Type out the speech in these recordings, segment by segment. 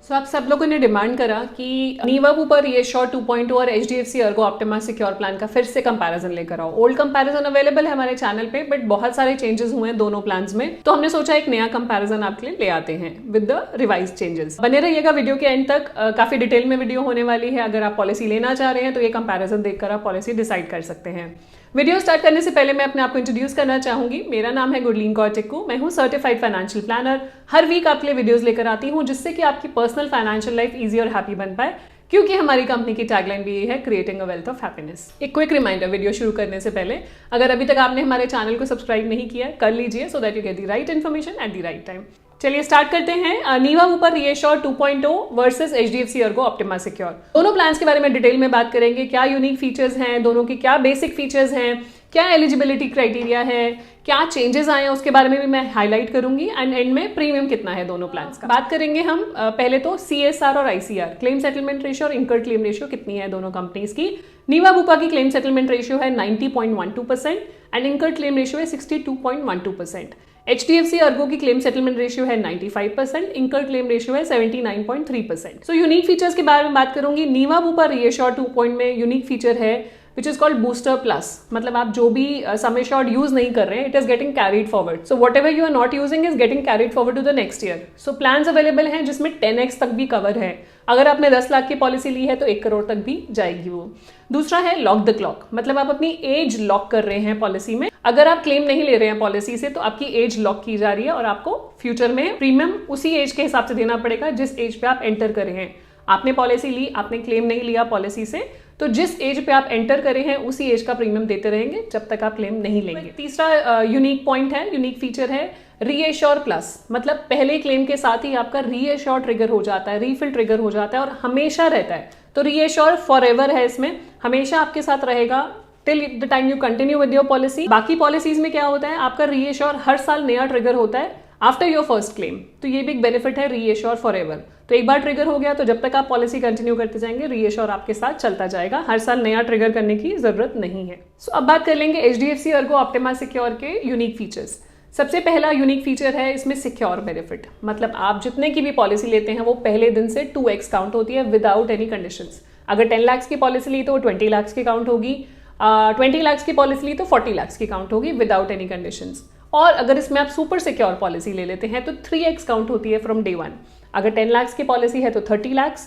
आप सब लोगों ने डिमांड करा कि नीवा ऊपर ये शॉर्ट 2.0 और HDFC Ergo optima secure plan का फिर से कंपैरिजन लेकर आओ। ओल्ड कंपैरिजन अवेलेबल है हमारे चैनल पे, बट बहुत सारे चेंजेस हुए हैं दोनों प्लान्स में, तो हमने सोचा एक नया कंपैरिजन आपके लिए ले आते हैं विद द रिवाइज चेंजेस। बने रहिएगा वीडियो के एंड तक, काफी डिटेल में वीडियो होने वाली है। अगर आप पॉलिसी लेना चाह रहे हैं तो ये कंपैरिजन देखकर आप पॉलिसी डिसाइड कर सकते हैं। वीडियो स्टार्ट करने से पहले मैं अपने आप को इंट्रोड्यूस करना चाहूंगी। मेरा नाम है गुरलीन कौर टिक्कू। मैं हूं सर्टिफाइड फाइनेंशियल प्लानर। हर वीक आपके लिए वीडियोस लेकर आती हूं जिससे कि आपकी पर्सनल फाइनेंशियल लाइफ इजी और हैप्पी बन पाए, क्योंकि हमारी कंपनी की टैगलाइन भी ये है, creating a wealth of happiness. एक क्विक रिमाइंडर वीडियो शुरू करने से पहले, अगर अभी तक आपने हमारे चैनल को सब्सक्राइब नहीं किया कर लीजिए, so that you get the right information at the right time. चलिए स्टार्ट करते हैं। नीवा ऊपर reassure 2.0 versus HDFC Ergo optima secure. दोनों प्लान्स के बारे में डिटेल में बात करेंगे। क्या यूनिक फीचर्स हैं, दोनों के क्या बेसिक फीचर्स हैं, क्या एलिजिबिलिटी क्राइटेरिया है, क्या चेंजेस आए हैं उसके बारे में भी मैं हाईलाइट करूंगी, एंड एंड में प्रीमियम कितना है दोनों प्लान्स का। बात करेंगे हम पहले तो CSR और ICR, क्लेम सेटलमेंट रेशियो और इंकर्ड क्लेम रेशियो कितनी है दोनों कंपनीज की। नीवा बूपा की क्लेम सेटलमेंट रेशियो है 90.12% एंड इंकर्ड क्लेम रेशियो है 62.12%। HDFC अर्गो की क्लेम सेटलमेंट रेशियो है 95%, इंकर्ड क्लेम रेशियो है 79.3%। सो यूनिक फीचर्स के बारे में बात करूंगी। नीवा बूपा रीएश्योर 2.0 में यूनिक फीचर है विच इज कॉल्ड बूस्टर प्लस। मतलब आप जो भी सम एश्योर्ड यूज नहीं कर रहे हैं, it is getting carried forward. So whatever you are not using is getting carried forward to the next year. So plans available हैं जिसमें 10x तक भी कवर है। अगर आपने 10 लाख की पॉलिसी ली है तो 1 करोड़ तक भी जाएगी वो। दूसरा है लॉक द क्लॉक, मतलब आप अपनी एज लॉक कर रहे हैं पॉलिसी में। अगर आप क्लेम नहीं ले रहे हैं पॉलिसी से तो आपकी एज लॉक की जा रही है और आपको फ्यूचर में प्रीमियम उसी एज के हिसाब से देना पड़ेगा जिस एज पे आप एंटर करे हैं। आपने पॉलिसी ली, आपने क्लेम नहीं लिया पॉलिसी से, तो जिस एज पे आप एंटर करे हैं उसी एज का प्रीमियम देते रहेंगे जब तक आप क्लेम नहीं लेंगे। तीसरा यूनिक पॉइंट है, यूनिक फीचर है रीएश्योर प्लस। मतलब पहले क्लेम के साथ ही आपका रीएश्योर ट्रिगर हो जाता है, रीफिल ट्रिगर हो जाता है और हमेशा रहता है। तो रीएश्योर फॉर एवर है, इसमें हमेशा आपके साथ रहेगा till the time you continue with your policy. बाकी पॉलिसीज में क्या होता है, आपका रीएश्योर हर साल नया ट्रिगर होता है आफ्टर योर फर्स्ट क्लेम। तो ये भी एक बेनिफिट है रीएश्योर फॉर एवर। तो एक बार ट्रिगर हो गया तो जब तक आप पॉलिसी कंटिन्यू करते जाएंगे रीएश्योर आपके साथ चलता जाएगा, हर साल नया ट्रिगर करने की जरूरत नहीं है। सो अब बात कर लेंगे HDFC अर्गो ऑप्टिमा सिक्योर के यूनिक फीचर्स। सबसे पहला यूनिक फीचर है इसमें सिक्योर बेनिफिट। मतलब आप जितने की भी पॉलिसी लेते हैं वो पहले दिन से 2x काउंट होती है विदाउट एनी कंडीशंस। अगर 10 लाख की पॉलिसी ली तो 20 लाख की काउंट होगी, 20 लाख की पॉलिसी ली तो 40 लाख की काउंट होगी विदाउट एनी कंडीशंस। और अगर इसमें आप सुपर सिक्योर पॉलिसी ले लेते हैं तो 3x काउंट होती है फ्रॉम डे 1। अगर 10 लाख की पॉलिसी है तो 30 लाख,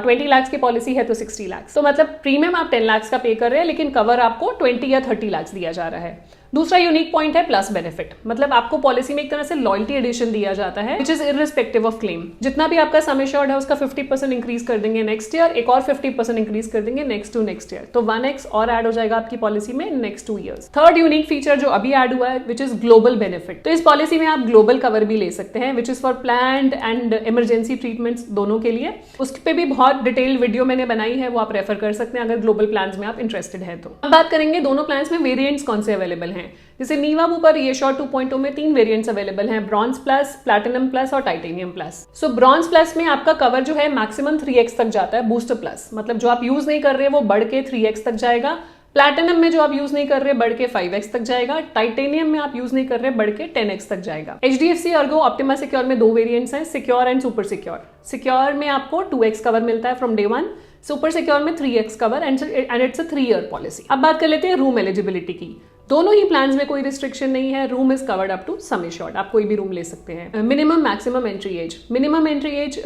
20 लाख की पॉलिसी है तो 60 लाख। तो मतलब प्रीमियम आप 10 लाख का पे कर रहे हैं लेकिन कवर आपको 20 या 30 लाख दिया जा रहा है। दूसरा यूनिक पॉइंट है प्लस बेनिफिट। मतलब आपको पॉलिसी में एक तरह से लॉयल्टी एडिशन दिया जाता है which is irrespective of claim. जितना भी आपका सम एश्योर्ड है उसका 50% इंक्रीज कर देंगे नेक्स्ट ईयर, एक और 50% इंक्रीज कर देंगे नेक्स्ट टू नेक्स्ट ईयर। तो 1x और ऐड हो जाएगा आपकी पॉलिसी में next 2 years. Third unique feature जो अभी ऐड हुआ है विच इज ग्लोबल बेनिफिट। तो इस पॉलिसी में आप ग्लोबल कवर भी ले सकते हैं which is for planned and emergency treatments दोनों के लिए। उस पर भी बहुत डिटेल्ड वीडियो मैंने बनाई है, वो आप रेफर कर सकते हैं अगर ग्लोबल प्लान्स में आप इंटरेस्टेड है तो। अब बात करेंगे दोनों प्लान्स में वेरिएंट्स कौन से अवेलेबल हैं। जैसे नीवा बूपा रीएश्योर 2.0 में 3 वेरिएंट्स अवेलेबल हैं, ब्रॉन्ज प्लस, प्लैटिनम प्लस और टाइटेनियम प्लस। सो ब्रॉन्ज प्लस में आपका कवर जो है मैक्सिमम 3x तक जाता है। बूस्टर प्लस मतलब जो आप यूज नहीं कर रहे वो बढ़ के 3x तक जाएगा। प्लैटिनम में जो आप यूज नहीं कर रहे बढ़ के 5x तक जाएगा। टाइटेनियम में आप यूज नहीं कर रहे बढ़ के 10x तक जाएगा। HDFC अर्गो ऑप्टिमा सिक्योर में 2 वेरिएंट्स हैं, secure and super secure. Secure में आपको 2x कवर मिलता है फ्रॉम डे 1, सुपर सिक्योर में 3x cover and it's a 3 year policy. अब बात कर लेते हैं रूम एलिजिबिलिटी की। दोनों ही प्लान्स में कोई रिस्ट्रिक्शन नहीं है, room is covered up to sum assured, आप कोई भी रूम ले सकते हैं। Minimum maximum entry age, minimum entry age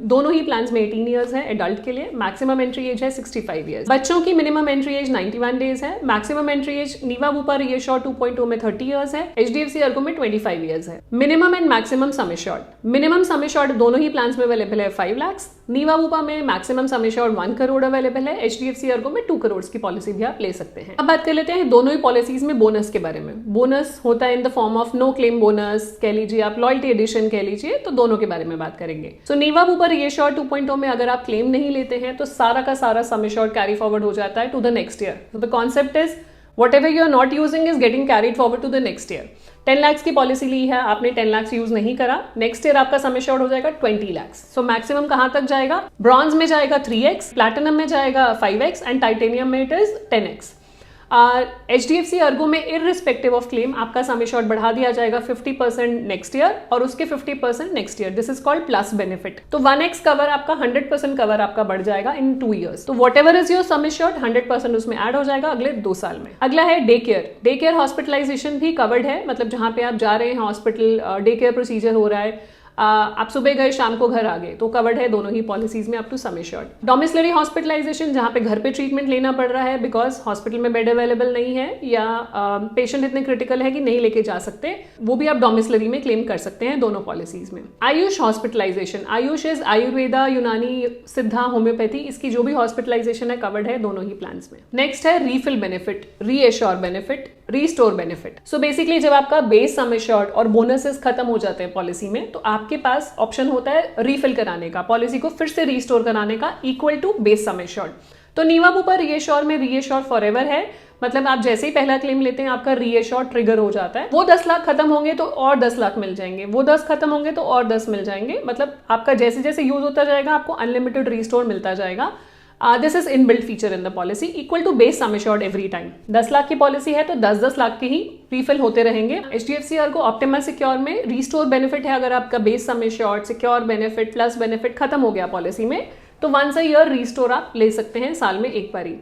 दोनों ही प्लान्स में 18 इयर्स है एडल्ट के लिए, मैक्सिमम एंट्री एज है 65 इयर्स। बच्चों की मिनिमम एंट्री एज 91 डेज है, maximum entry age Niva Bupa reassure 2.0 में 30 इयर्स है, HDFC अर्गो में 25 इयर्स है। Minimum and maximum sum assured, minimum sum assured दोनों ही प्लान्स में अवेलेबल है 5 लाख। नीवा बूपा में maximum sum assured 1 crore available है, HDFC अर्गो में 2 करोड़ की पॉलिसी भी आप ले सकते हैं। अब बात कर लेते हैं दोनों ही पॉलिसीज में बोनस के बारे में। बोनस होता है in the form of no claim bonus कह लीजिए, आप लॉयल्टी एडिशन कह लीजिए, तो दोनों के बारे में बात करेंगे। सो नीवा बूपा रीएश्योर 2.0 में अगर आप क्लेम नहीं लेते हैं तो सारा का सारा सम एश्योर्ड कैरी फॉरवर्ड हो जाता है to the next year. So the concept is whatever you are not using is getting carried forward to the next year। 10 lakh की पॉलिसी ली है आपने, 10 लाख यूज नहीं करा, नेक्स्ट ईयर आपका सम एश्योर्ड हो जाएगा 20 लाख। सो मैक्सिमम कहां तक जाएगा, ब्रॉन्ज में जाएगा 3x, प्लैटिनम में जाएगा 5x एंड टाइटेनियम में it is 10x। HDFC Ergo में इररिस्पेक्टिव ऑफ क्लेम आपका सम एश्योर्ड बढ़ा दिया जाएगा 50% नेक्स्ट ईयर और उसके 50% next year. This is called plus benefit. तो 1x कवर आपका 100% कवर आपका बढ़ जाएगा इन 2 ईयर्स। तो what ever is your sum assured 100% उसमें ऐड हो जाएगा अगले 2 साल में। अगला है day care. Day care hospitalization भी कवर्ड है, मतलब जहां पे आप जा रहे हैं हॉस्पिटल, डे केयर प्रोसीजर हो रहा है, आप सुबह गए शाम को घर आ गए, तो कवर्ड है दोनों ही पॉलिसीज में up to sum assured. Domiciliary hospitalization जहां पे घर पे ट्रीटमेंट लेना पड़ रहा है बिकॉज हॉस्पिटल में बेड अवेलेबल नहीं है या पेशेंट इतने क्रिटिकल है कि नहीं लेके जा सकते, वो भी आप डोमिसिलरी में क्लेम कर सकते हैं दोनों पॉलिसीज में। आयुष हॉस्पिटलाइजेशन, आयुष इज आयुर्वेदा, यूनानी, सिद्धा, होम्योपैथी, इसकी जो भी हॉस्पिटलाइजेशन है कवर्ड है दोनों ही प्लान्स में। नेक्स्ट है refill benefit, reassure benefit, restore benefit. So basically जब आपका बेस सम एश्योर्ड और बोनसेस खत्म हो जाते हैं पॉलिसी में, तो आपके पास ऑप्शन होता है रीफिल कराने का, पॉलिसी को फिर से रीस्टोर कराने का equal to base sum assured. तो नीवा बुपा रीएश्योर में रीएश्योर फॉरएवर है, मतलब आप जैसे ही पहला क्लेम लेते हैं आपका रीएश्योर ट्रिगर हो जाता है। वो 10 लाख खत्म होंगे तो और 10 लाख मिल जाएंगे, वो 10 खत्म होंगे तो और 10 मिल जाएंगे, मतलब आपका जैसे जैसे यूज होता जाएगा आपको अनलिमिटेड रीस्टोर मिलता जाएगा। This is inbuilt feature in the policy equal to base sum assured every time. 10 lakh की पॉलिसी है तो 10-10 लाख के ही रीफिल होते रहेंगे। HDFC अर्गो ऑप्टिमा सिक्योर में रीस्टोर बेनिफिट है, अगर आपका base sum assured, secure benefit, plus benefit खत्म हो गया पॉलिसी में तो वंस अ ईयर रीस्टोर आप ले सकते हैं, साल में एक बार ही।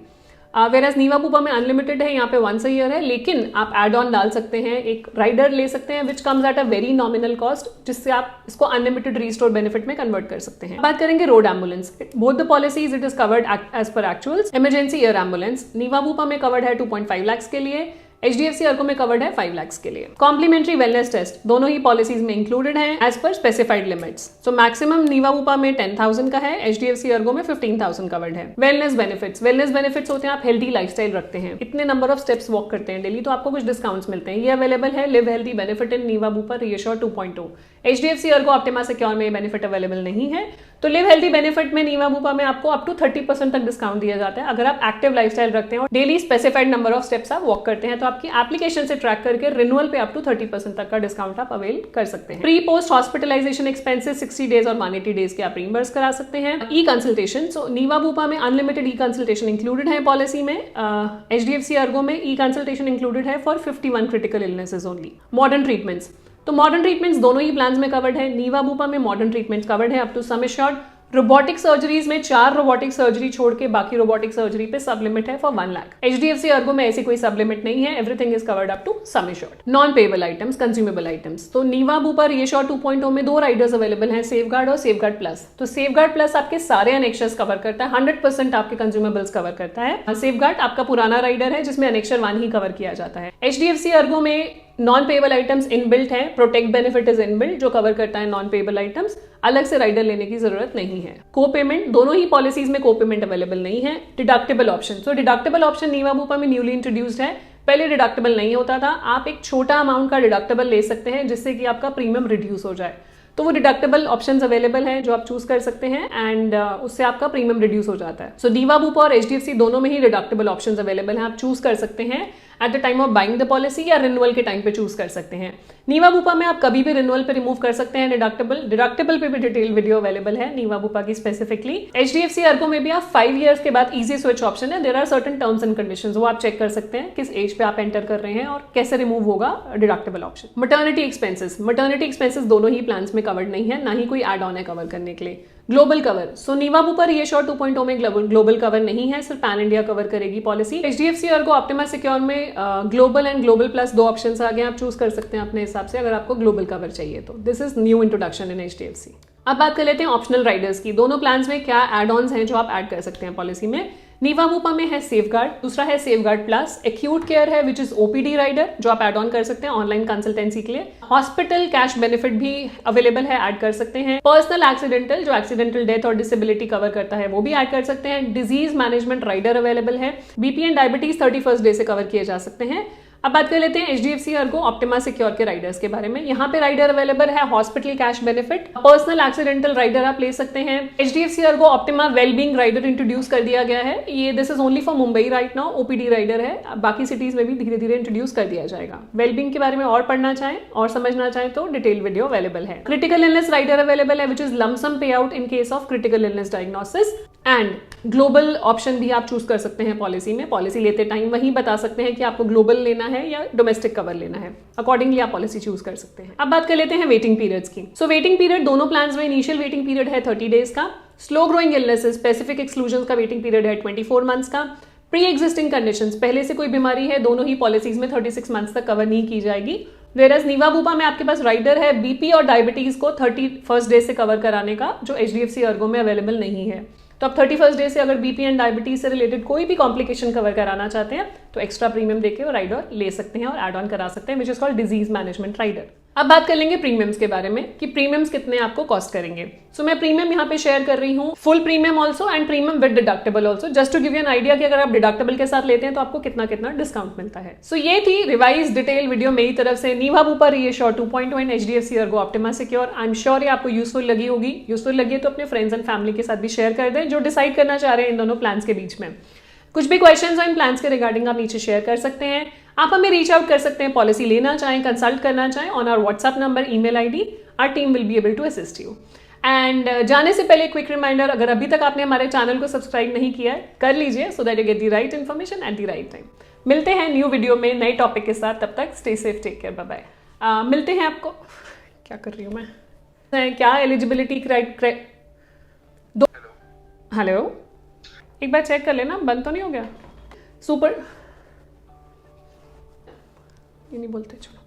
वेराज नीवा बुपा में अनलिमिटेड है, यहाँ पे वंस अ ईयर है, लेकिन आप एड ऑन डाल सकते हैं, एक राइडर ले सकते हैं which comes at a very nominal cost, जिससे आप इसको अनलिमिटेड रीस्टोर बेनिफिट में कन्वर्ट कर सकते हैं। बात करेंगे road ambulance. Both the policies it is covered as per actuals. Emergency air ambulance Niva Bupa में कवर्ड है 2.5 लाख के लिए, HDFC अर्गो में कवर्ड है 5 लाख के लिए। कॉम्प्लीमेंट्री वेलनेस टेस्ट दोनों ही पॉलिसीज में इंक्लूडेड है as per specified limits. So maximum Niva Bupa में 10,000 का है, HDFC अर्गो में 15,000 कवर्ड है। वेलनेस बेनिफिट्स होते हैं आप हेल्दी लाइफस्टाइल रखते हैं, इतने नंबर ऑफ स्टेप्स वॉक करते हैं डेली तो आपको कुछ डिस्काउंट्स मिलते हैं, ये अवेलेबल है। Live healthy benefit in Niva Bupa reassure 2.0। HDFC Ergo optima secure में बेनिफिट अवेलेबल नहीं है। तो लिव हेल्दी बेनिफिट में नीवा बुपा में आपको अप टू 30% तक डिस्काउंट दिया जाता है अगर आप एक्टिव लाइफस्टाइल रखते हैं और daily specified number of steps आप वॉक करते हैं, तो आपकी एप्लीकेशन से ट्रैक करके रिन्यूअल पे अप टू 30% तक का डिस्काउंट आप अवेल कर सकते हैं। Pre post hospitalization expenses 60 days और 180 डेज के आप रिइंबर्स करा सकते हैं। E consultation, so Niva Bupa में अनलिमिटेड ई कंसल्टेशन इंक्लूडेड है पॉलिसी में। HDFC अर्गो में ई कंसल्टेशन इंक्लूडेड है for 51 critical illnesses only. Modern treatments, तो मॉडर्न ट्रीटमेंट्स दोनों ही प्लान्स में कवर्ड है। नीवा बुपा में मॉडर्न ट्रीटमेंट्स कवर्ड है up to sum assured. Robotic surgeries में 4 रोबोटिक सर्जरी छोड़ के बाकी रोबोटिक सर्जरी पे सब लिमिट है फॉर 1 लाख। HDFC अर्गो में ऐसी कोई सब लिमिट नहीं है, everything is covered up to sum assured. Non payable items, consumable items, तो नीवा बुपा रीएश्योर 2.0 में 2 राइडर्स अवेलेबल हैं, सेफगार्ड और सेफगार्ड प्लस। तो सेफगार्ड प्लस आपके सारे अनेक्शर्स कवर करता है, 100% आपके कंज्यूमेबल्स कवर करता है। सेफगार्ड आपका पुराना राइडर है जिसमें अनेक्शर 1 ही कवर किया जाता है। HDFC अर्गो में नॉन पेएबल आइटम्स इनबिल्ट है, प्रोटेक्ट बेनिफिट इज इनबिल्ट जो कवर करता है नॉन पेएबल आइटम्स, अलग से राइडर लेने की जरूरत नहीं है। को पेमेंट, दोनों ही पॉलिसीज में को पेमेंट अवेलेबल नहीं है। डिडक्टेबल ऑप्शन, सो डिडक्टेबल ऑप्शन नीवा बुपा में न्यूली इंट्रोड्यूस्ड है, पहले डिडक्टेबल नहीं होता था। आप एक छोटा अमाउंट का डिडक्टेबल ले सकते हैं जिससे कि आपका प्रीमियम रिड्यूस हो जाए, तो वो डिडक्टेबल ऑप्शंस अवेलेबल हैं जो आप चूज कर सकते हैं एंड उससे आपका प्रीमियम रिड्यूस हो जाता है। सो नीवा बुपा और HDFC दोनों में ही डिडक्टेबल ऑप्शंस अवेलेबल हैं, आप चूज कर सकते हैं at the time of buying the policy या रिन्यूअल के टाइम पे चूज कर सकते हैं। नीवा बुपा में आप कभी भी रिन्यूअल पे रिमूव कर सकते हैं डिडक्टेबल पे भी डिटेल वीडियो अवेलेबल है नीवा बुपा की स्पेसिफिकली। HDFC अर्गो में भी आप 5 इयर्स के बाद इजी स्विच ऑप्शन है, there are certain terms and conditions, वो आप चेक कर सकते हैं किस एज पे आप एंटर कर रहे हैं और कैसे रिमूव होगा डिडक्टेबल ऑप्शन। मैटरनिटी एक्सपेंसेस दोनों ही प्लान्स में कवर्ड नहीं है, ना ही कोई एड ऑन है कवर करने के लिए। Global cover, so Niva Bupa reassure 2.0 में ग्लोबल कवर नहीं है, सिर्फ पैन इंडिया कवर करेगी policy. HDFC Ergo optima secure में global and global plus 2 options आ गए, आप चूज कर सकते हैं अपने हिसाब से अगर आपको ग्लोबल कवर चाहिए तो। This is new introduction in HDFC। अब बात कर लेते हैं ऑप्शनल राइडर्स की, दोनों प्लान्स में क्या एड ऑन्स हैं जो आप ऐड कर सकते हैं पॉलिसी में। नीवा बुपा में है सेफगार्ड, दूसरा है सेफगार्ड प्लस। एक्यूट केयर है विच इज OPD राइडर जो आप एड ऑन कर सकते हैं ऑनलाइन कंसल्टेंसी के लिए। हॉस्पिटल कैश बेनिफिट भी अवेलेबल है, ऐड कर सकते हैं। पर्सनल एक्सीडेंटल जो एक्सीडेंटल डेथ और डिसेबिलिटी कवर करता है वो भी ऐड कर सकते हैं। डिजीज मैनेजमेंट राइडर अवेलेबल है। BP and diabetes 31st day से कवर किए जा सकते हैं। अब बात कर लेते हैं HDFC अर्गो ऑप्टिमा सिक्योर के राइडर्स के बारे में। यहाँ पे राइडर अवेलेबल है hospital cash benefit, personal accidental rider आप ले सकते हैं। HDFC Ergo Optima wellbeing rider introduce कर दिया गया है, ये this is only for Mumbai right now, OPD rider है, बाकी सिटीज में भी धीरे धीरे इंट्रोड्यूस कर दिया जाएगा। वेलबींग के बारे में और पढ़ना चाहें और समझना चाहें तो डिटेल वीडियो अवेलेबल है। क्रिटिकल इलनेस राइडर अवेलेबल है विच इज लमसम पे out in case of critical illness diagnosis. And global option भी आप चूज कर सकते हैं पॉलिसी में। पॉलिसी लेते टाइम वही बता सकते हैं कि आपको ग्लोबल लेना है या डोमेस्टिक कवर लेना है, अकॉर्डिंगली आप पॉलिसी चूज कर सकते हैं। अब बात कर लेते हैं वेटिंग पीरियड्स की। सो वेटिंग पीरियड दोनों प्लान्स में, इनिशियल वेटिंग पीरियड है 30 डेज का, slow growing illnesses specific exclusion का वेटिंग पीरियड है 24 मंथ्स का, प्री एग्जिस्टिंग कंडीशंस पहले से कोई बीमारी है दोनों ही पॉलिसीज में 36 मंथ्स तक कवर नहीं की जाएगी। वेरस नीवा बूपा में आपके पास राइडर है बीपी और डायबिटीज को 31st डे से कवर कराने का, जो HDFC अर्गो में अवेलेबल नहीं है। तो आप 31st डे से अगर बीपी एंड डायबिटीज से रिलेटेड कोई भी कॉम्प्लिकेशन कवर कराना चाहते हैं तो एक्स्ट्रा प्रीमियम देके वो राइडर ले सकते हैं और एड ऑन करा सकते हैं, which is called disease management rider. अब बात कर लेंगे प्रीमियम्स के बारे में कि प्रीमियम्स कितने आपको कॉस्ट करेंगे। सो मैं प्रीमियम यहाँ पे शेयर कर रही हूँ, full premium also and premium with deductible also, just to give you an idea कि अगर आप डिडक्टेबल के साथ लेते हैं तो आपको कितना कितना डिस्काउंट मिलता है। सो ये थी रिवाइज डिटेल वीडियो मेरी तरफ से Niva Bupa reassure 2.1 HDFC Ergo optima secure. I am sure ये आपको यूजफुल लगी होगी। यूजफुल लगी है तो अपने फ्रेंड्स एंड फैमिली के साथ भी शेयर कर दें जो डिसाइड करना चाह रहे हैं इन दोनों प्लान्स के बीच में। कुछ भी क्वेश्चंस हो इन प्लान्स के रिगार्डिंग आप नीचे शेयर कर सकते हैं। आप हमें रीच आउट कर सकते हैं, पॉलिसी लेना चाहें, कंसल्ट करना चाहें on our WhatsApp number, email ID. Our team will be able to assist you. And जाने से पहले क्विक रिमाइंडर, अगर अभी तक आपने हमारे चैनल को सब्सक्राइब नहीं किया है कर लीजिए, so that you get the right information at the right time. मिलते हैं न्यू वीडियो में नए टॉपिक के साथ, तब तक stay safe, take care, bye bye. मिलते हैं आपको, क्या कर रही हूँ मैं, क्या एलिजिबिलिटी दो, हेलो एक बार चेक कर लेना, बंद तो नहीं हो गया। सुपर ये नहीं बोलते, चलो